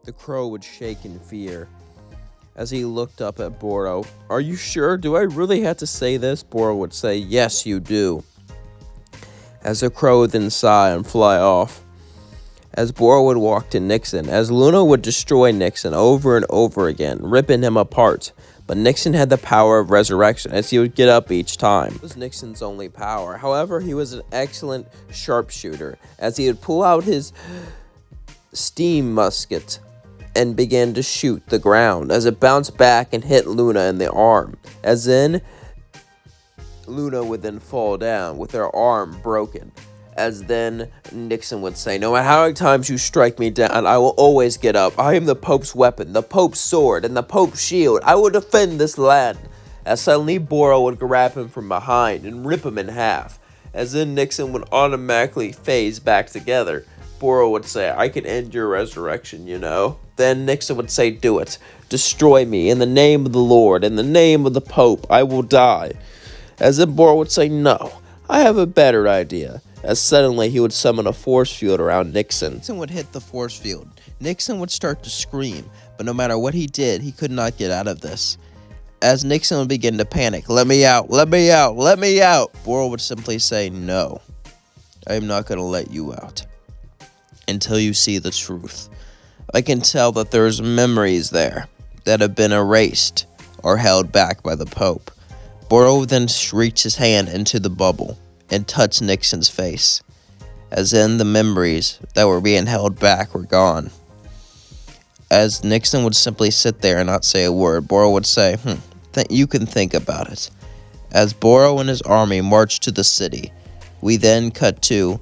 The crow would shake in fear as he looked up at Barou. "Are you sure? Do I really have to say this?" Barou would say, "Yes, you do." As the crow would then sigh and fly off. As Barou would walk to Nixon, as Luna would destroy Nixon over and over again, ripping him apart. But Nixon had the power of resurrection, as he would get up each time. It was Nixon's only power. However, he was an excellent sharpshooter, as he would pull out his steam musket and began to shoot the ground, as it bounced back and hit Luna in the arm. As then, Luna would then fall down with her arm broken. As then Nixon would say, "No matter how many times you strike me down, I will always get up. I am the Pope's weapon, the Pope's sword, and the Pope's shield. I will defend this land." As suddenly Barou would grab him from behind and rip him in half. As then Nixon would automatically phase back together. Barou would say, "I can end your resurrection, you know." Then Nixon would say, "Do it. Destroy me. In the name of the Lord, in the name of the Pope, I will die." As then Barou would say, "No, I have a better idea." As suddenly he would summon a force field around Nixon. Nixon would hit the force field. Nixon would start to scream, but no matter what he did, he could not get out of this. As Nixon would begin to panic, "Let me out, let me out, let me out," Barou would simply say, "No, I am not going to let you out until you see the truth. I can tell that there's memories there that have been erased or held back by the Pope." Barou would then reach his hand into the bubble and touch Nixon's face, as then the memories that were being held back were gone. As Nixon would simply sit there and not say a word, Barou would say, "You can think about it." As Barou and his army marched to the city, we then cut to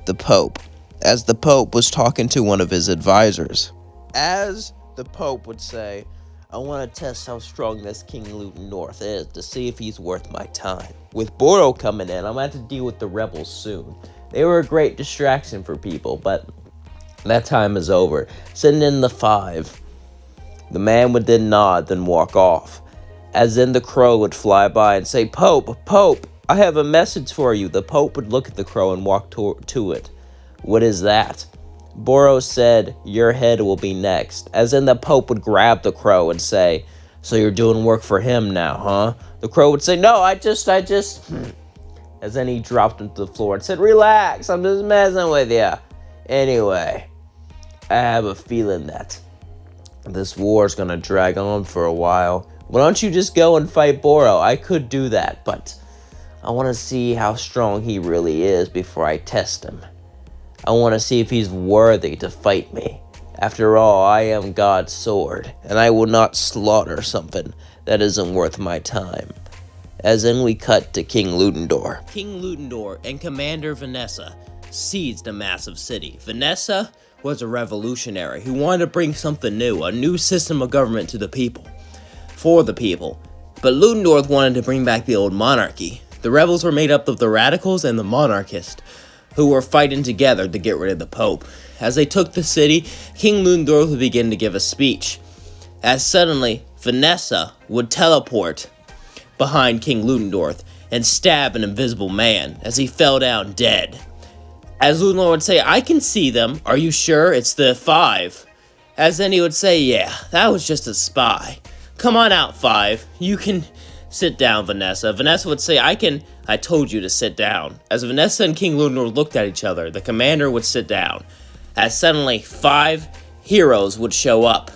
the Pope, as the Pope was talking to one of his advisors. As the Pope would say, "I want to test how strong this King Ludendorff is to see if he's worth my time. With Barou coming in, I'm going to have to deal with the rebels soon. They were a great distraction for people, but that time is over. Send in the 5. The man would then nod, then walk off. As then the crow would fly by and say, "Pope, Pope, I have a message for you." The Pope would look at the crow and walk to it. "What is that?" Barou said, "Your head will be next." As then the Pope would grab the crow and say, "So you're doing work for him now, huh?" The crow would say, "No, I just. As then he dropped him to the floor and said, "Relax, I'm just messing with you. Anyway, I have a feeling that this war is going to drag on for a while. Why don't you just go and fight Barou? I could do that, but I want to see how strong he really is before I test him. I want to see if he's worthy to fight me. After all, I am God's sword, and I will not slaughter something that isn't worth my time." As then we cut to King Ludendorff. King Ludendorff and Commander Vanessa seized a massive city. Vanessa was a revolutionary who wanted to bring something new, a new system of government to the people, for the people. But Ludendorff wanted to bring back the old monarchy. The rebels were made up of the radicals and the monarchists, who were fighting together to get rid of the Pope. As they took the city, King Ludendorff would begin to give a speech. As suddenly, Vanessa would teleport behind King Ludendorff and stab an invisible man as he fell down dead. As Ludendorff would say, "I can see them. Are you sure it's the 5? As then he would say, "Yeah, that was just a spy. Come on out, 5. You can sit down, Vanessa." Vanessa would say, I told you to sit down." As Vanessa and King Ludendorff looked at each other, the commander would sit down. As suddenly 5 heroes would show up.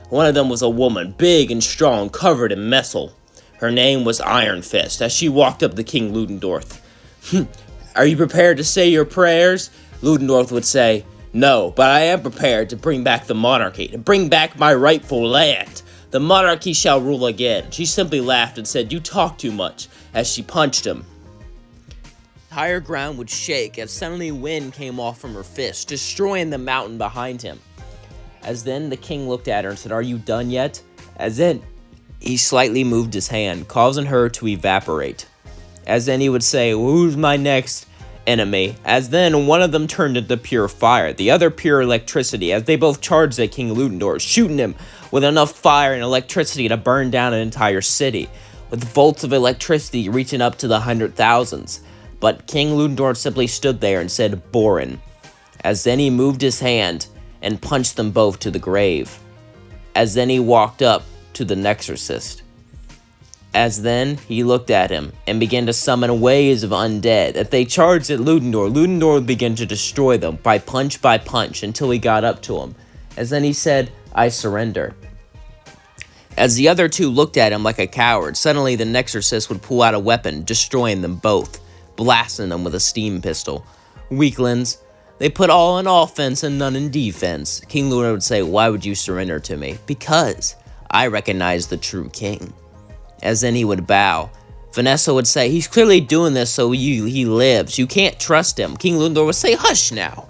One of them was a woman, big and strong, covered in metal. Her name was Iron Fist. As she walked up to King Ludendorff, "Are you prepared to say your prayers?" Ludendorff would say, "No, but I am prepared to bring back the monarchy, to bring back my rightful land. The monarchy shall rule again." She simply laughed and said, "You talk too much," as she punched him. The entire ground would shake as suddenly wind came off from her fist, destroying the mountain behind him. As then the king looked at her and said, "Are you done yet?" As then he slightly moved his hand, causing her to evaporate. As then he would say, "Who's my next enemy?" As then one of them turned into pure fire, the other pure electricity, as they both charged at King Ludendorff, shooting him with enough fire and electricity to burn down an entire city, with volts of electricity reaching up to the 100,000s. But King Ludendorff simply stood there and said, "Borin." As then he moved his hand, and punched them both to the grave. As then he walked up to the Nexorcist. As then he looked at him and began to summon waves of undead. If they charged at Ludendorff, Ludendorff would begin to destroy them by punch until he got up to him. As then he said, "I surrender." As the other two looked at him like a coward, suddenly the Nexorcist would pull out a weapon, destroying them both, blasting them with a steam pistol. Weaklings. They put all in offense and none in defense. King Luna would say, "Why would you surrender to me?" "Because I recognize the true king." As then he would bow. Vanessa would say, "He's clearly doing this so he lives. You can't trust him." King Ludendorff would say, "Hush now.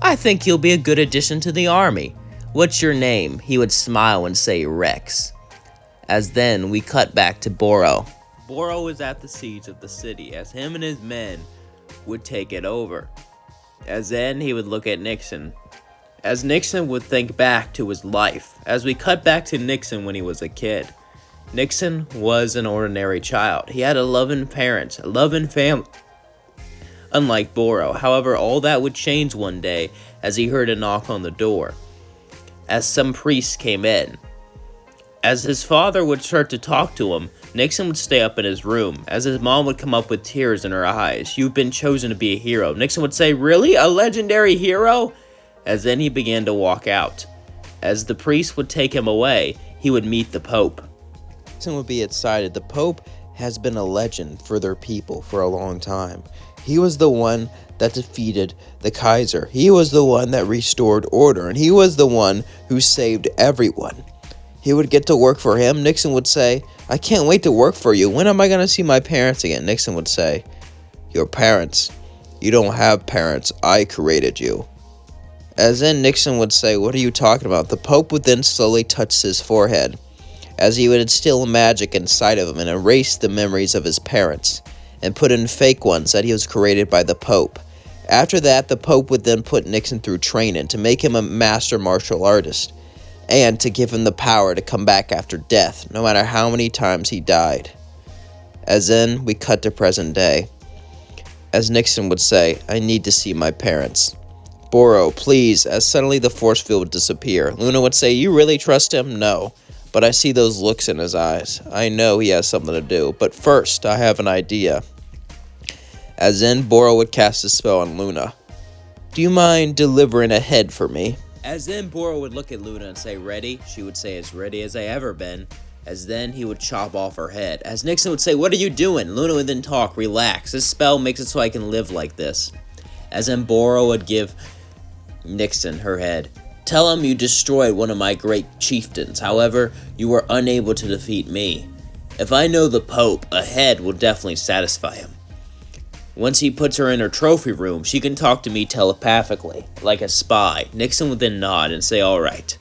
I think he'll be a good addition to the army. What's your name?" He would smile and say, "Rex." As then we cut back to Barou. Barou was at the siege of the city as him and his men would take it over. As then he would look at Nixon. As Nixon would think back to his life. As we cut back to Nixon when he was a kid. Nixon was an ordinary child. He had a loving parents, a loving family. Unlike Barou, however, all that would change one day as he heard a knock on the door. As some priests came in. As his father would start to talk to him, Nixon would stay up in his room. As his mom would come up with tears in her eyes. "You've been chosen to be a hero." Nixon would say, "Really? A legendary hero?" As then he began to walk out. As the priest would take him away, he would meet the Pope. Nixon would be excited. The Pope has been a legend for their people for a long time. He was the one that defeated the Kaiser. He was the one that restored order, and he was the one who saved everyone. He would get to work for him. Nixon would say, "I can't wait to work for you. When am I going to see my parents again?" Nixon would say, "Your parents? You don't have parents. I created you." As then Nixon would say, "What are you talking about?" The Pope would then slowly touch his forehead, as he would instill magic inside of him and erase the memories of his parents, and put in fake ones that he was created by the Pope. After that, the Pope would then put Nixon through training to make him a master martial artist, and to give him the power to come back after death, no matter how many times he died. As then, we cut to present day. As Nixon would say, "I need to see my parents." "Barou, please," as suddenly the force field would disappear. Luna would say, "You really trust him?" "No, but I see those looks in his eyes. I know he has something to do, but first, I have an idea." As then, Barou would cast a spell on Luna. "Do you mind delivering a head for me?" As then Barou would look at Luna and say, "Ready?" She would say, "As ready as I ever been." As then he would chop off her head. As Nixon would say, "What are you doing?" Luna would then talk, "Relax. This spell makes it so I can live like this." As then Barou would give Nixon her head. "Tell him you destroyed one of my great chieftains. However, you were unable to defeat me. If I know the Pope, a head will definitely satisfy him. Once he puts her in her trophy room, she can talk to me telepathically, like a spy." Nixon would then nod and say, "All right."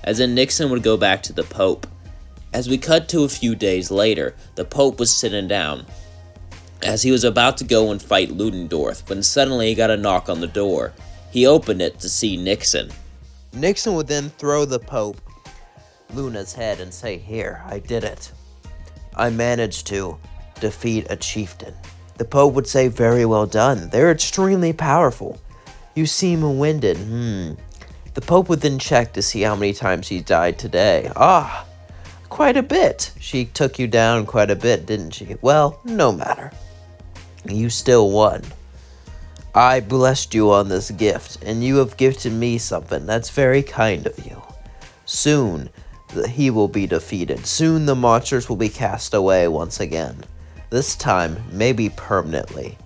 As then Nixon would go back to the Pope. As we cut to a few days later, the Pope was sitting down, as he was about to go and fight Ludendorff, when suddenly he got a knock on the door. He opened it to see Nixon. Nixon would then throw the Pope Luna's head and say, "Here, I did it. I managed to defeat a chieftain." The Pope would say, "Very well done. They're extremely powerful. You seem winded." The Pope would then check to see how many times he died today. "Ah, quite a bit. She took you down quite a bit, didn't she? Well, no matter. You still won. I blessed you on this gift, and you have gifted me something. That's very kind of you. Soon, he will be defeated. Soon the monsters will be cast away once again. This time, maybe permanently."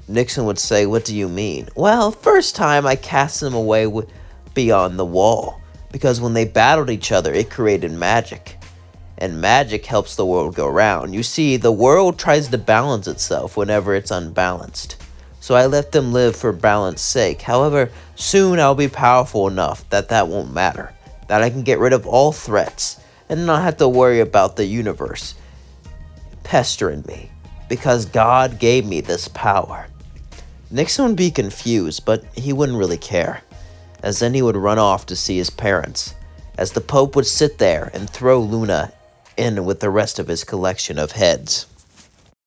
Nixon would say, "What do you mean?" "Well, first time I cast them away beyond the wall, because when they battled each other, it created magic. And magic helps the world go round. You see, the world tries to balance itself whenever it's unbalanced. So I let them live for balance's sake. However, soon I'll be powerful enough that won't matter. That I can get rid of all threats, and not have to worry about the universe pestering me, because God gave me this power." Nixon would be confused, but he wouldn't really care, as then he would run off to see his parents, as the Pope would sit there and throw Luna in with the rest of his collection of heads.